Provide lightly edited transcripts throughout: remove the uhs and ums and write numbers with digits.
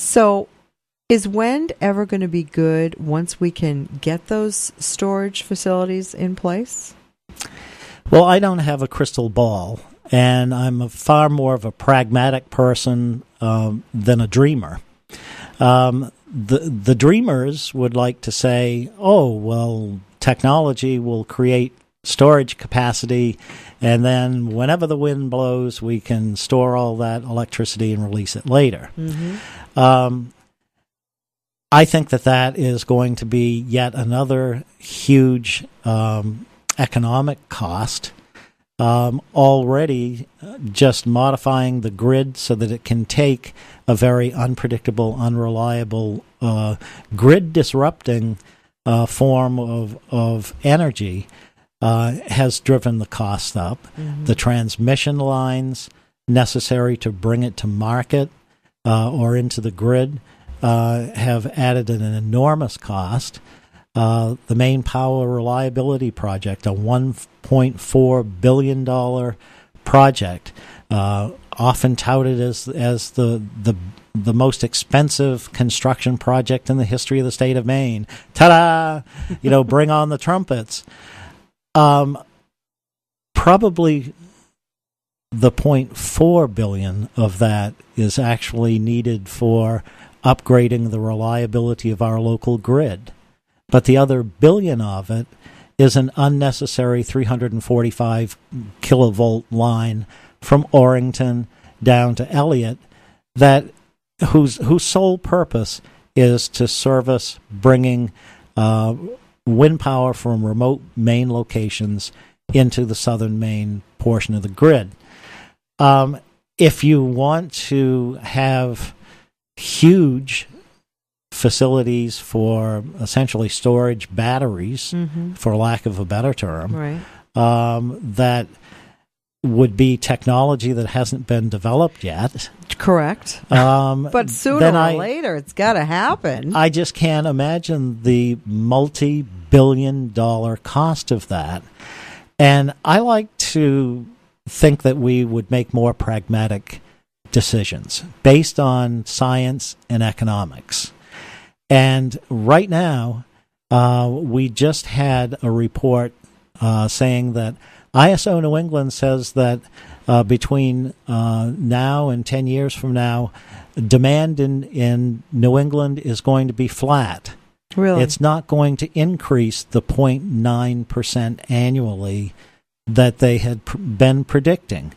So is wind ever going to be good once we can get those storage facilities in place? Well, I don't have a crystal ball, and I'm far more of a pragmatic person than a dreamer. The dreamers would like to say, oh, well, technology will create storage capacity, and then whenever the wind blows, we can store all that electricity and release it later. Mm-hmm. I think that is going to be yet another huge economic cost. Already just modifying the grid so that it can take a very unpredictable, unreliable, grid disrupting form of energy has driven the cost up. Mm-hmm. The transmission lines necessary to bring it to market or into the grid have added an enormous cost. The Maine Power Reliability Project, a $1.4 billion project, often touted as the most expensive construction project in the history of the state of Maine. Ta-da! Bring on the trumpets. Probably the $0.4 billion of that is actually needed for upgrading the reliability of our local grid. But the other $1 billion of it is an unnecessary 345 kilovolt line from Orrington down to Elliott whose sole purpose is to service bringing wind power from remote Maine locations into the southern Maine portion of the grid. If you want to have huge facilities for essentially storage batteries, mm-hmm. for lack of a better term, right. That would be technology that hasn't been developed yet. Correct. But sooner or later, it's got to happen. I just can't imagine the multi-billion-dollar cost of that. And I like to think that we would make more pragmatic decisions based on science and economics. And right now, we just had a report saying that ISO New England says that between now and 10 years from now, demand in New England is going to be flat. Really? It's not going to increase the 0.9% annually that they had been predicting.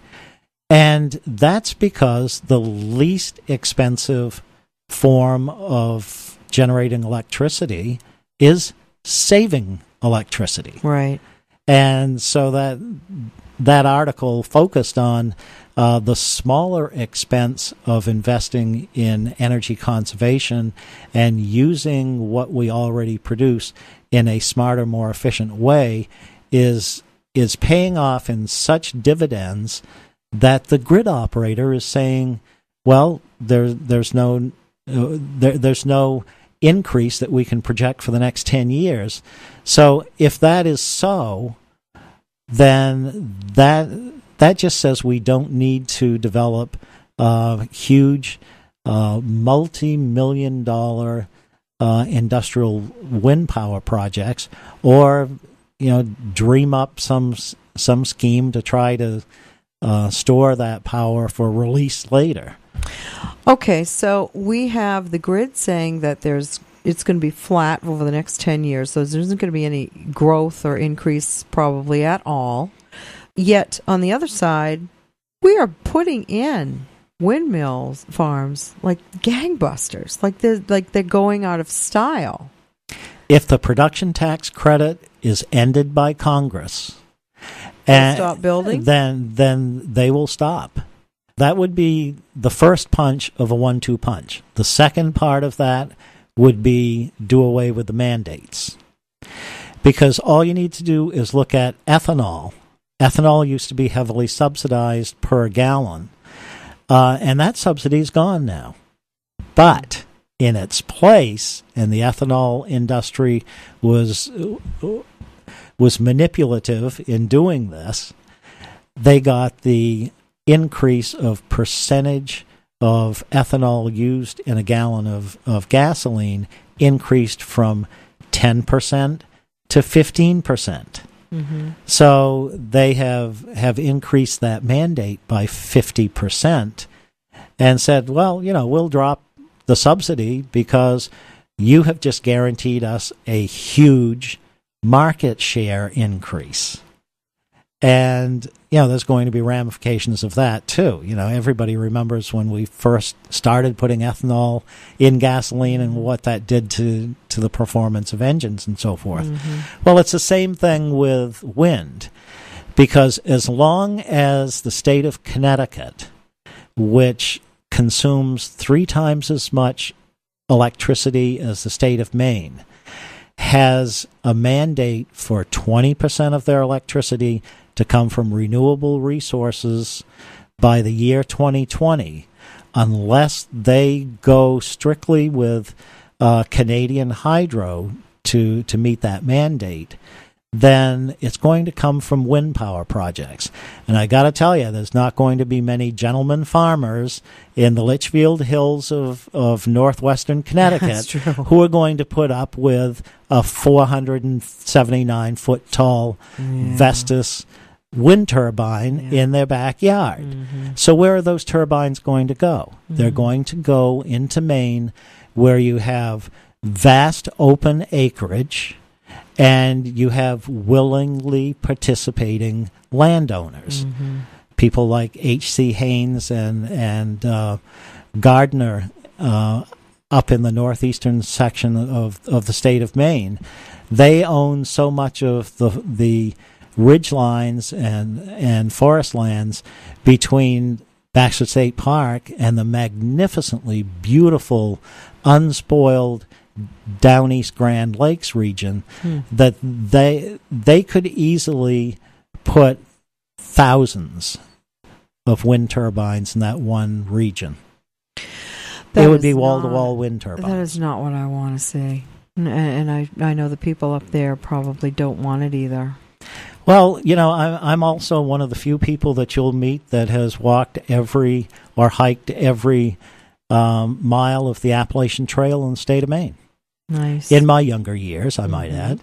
And that's because the least expensive form of generating electricity is saving electricity. Right. And so that article focused on the smaller expense of investing in energy conservation and using what we already produce in a smarter, more efficient way is paying off in such dividends that the grid operator is saying, well, there's no increase that we can project for the next 10 years. So if that is so, then that just says we don't need to develop huge multi-million-dollar industrial wind power projects, or dream up some scheme to try to store that power for release later. Okay, so we have the grid saying that it's going to be flat over the next 10 years, so there isn't going to be any growth or increase probably at all. Yet, on the other side, we are putting in windmills farms like gangbusters, like they're going out of style. If the production tax credit is ended by Congress, and stop building, then they will stop. That would be the first punch of a 1-2 punch. The second part of that would be do away with the mandates. Because all you need to do is look at ethanol. Ethanol used to be heavily subsidized per gallon, and that subsidy is gone now. But in its place, and the ethanol industry was manipulative in doing this, they got the increase of percentage of ethanol used in a gallon of gasoline increased from 10% to 15%. So they have increased that mandate by 50% and said, well, we'll drop the subsidy because you have just guaranteed us a huge market share increase. And, there's going to be ramifications of that, too. Everybody remembers when we first started putting ethanol in gasoline and what that did to the performance of engines and so forth. Well, it's the same thing with wind, because as long as the state of Connecticut, which consumes 3 times as much electricity as the state of Maine, has a mandate for 20% of their electricity to come from renewable resources by the year 2020, unless they go strictly with Canadian hydro to meet that mandate, then it's going to come from wind power projects. And I got to tell you, there's not going to be many gentlemen farmers in the Litchfield Hills of northwestern Connecticut who are going to put up with a 479-foot tall Vestas wind turbine in their backyard. So where are those turbines going to go? They're going to go into Maine, where you have vast open acreage and you have willingly participating landowners. People like H.C. Haynes and Gardner up in the northeastern section of the state of Maine. They own so much of the ridge lines and forest lands between Baxter State Park and the magnificently beautiful, unspoiled down East Grand Lakes region, that they could easily put thousands of wind turbines in that one region. It would be wall-to-wall wind turbines. That is not what I want to see. And I know the people up there probably don't want it either. Well, I'm also one of the few people that you'll meet that has walked or hiked every mile of the Appalachian Trail in the state of Maine. Nice. In my younger years, I might add.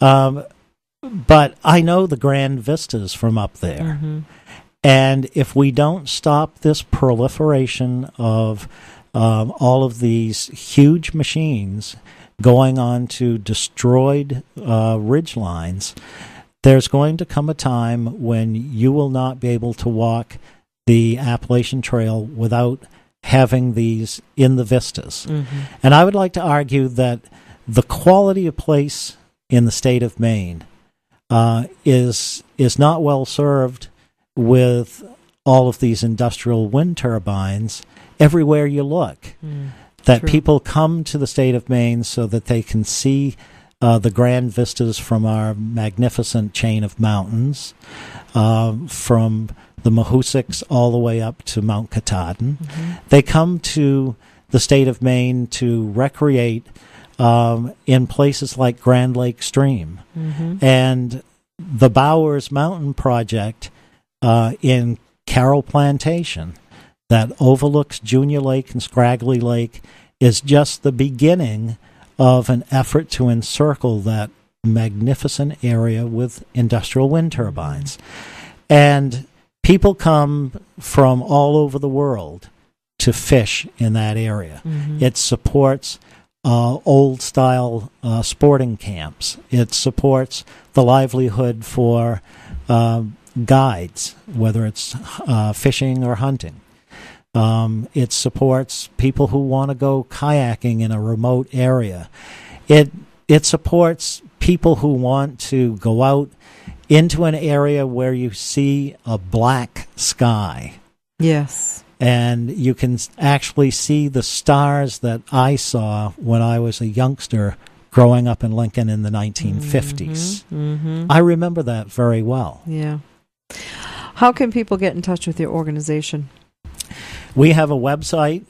But I know the grand vistas from up there. And if we don't stop this proliferation of all of these huge machines going on to destroyed ridge lines, there's going to come a time when you will not be able to walk the Appalachian Trail without having these in the vistas. And I would like to argue that the quality of place in the state of Maine is not well served with all of these industrial wind turbines everywhere you look. That True. People come to the state of Maine so that they can see the grand vistas from our magnificent chain of mountains, from the Mahoosucs all the way up to Mount Katahdin. They come to the state of Maine to recreate in places like Grand Lake Stream. And the Bowers Mountain Project in Carroll Plantation that overlooks Junior Lake and Scraggly Lake is just the beginning of an effort to encircle that magnificent area with industrial wind turbines. And people come from all over the world to fish in that area. It supports old-style sporting camps. It supports the livelihood for guides, whether it's fishing or hunting. It supports people who want to go kayaking in a remote area. It supports people who want to go out into an area where you see a black sky. Yes. And you can actually see the stars that I saw when I was a youngster growing up in Lincoln in the 1950s. I remember that very well. Yeah. How can people get in touch with your organization? We have a website.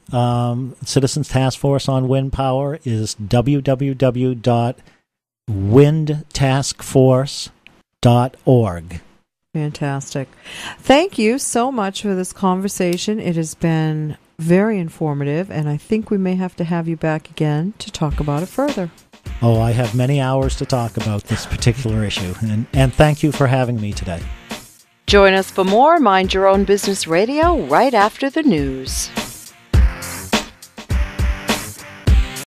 Citizens Task Force on Wind Power is www.windtaskforce.org. Fantastic. Thank you so much for this conversation. It has been very informative, and I think we may have to have you back again to talk about it further. Oh, I have many hours to talk about this particular issue, and thank you for having me today. Join us for more Mind Your Own Business Radio right after the news.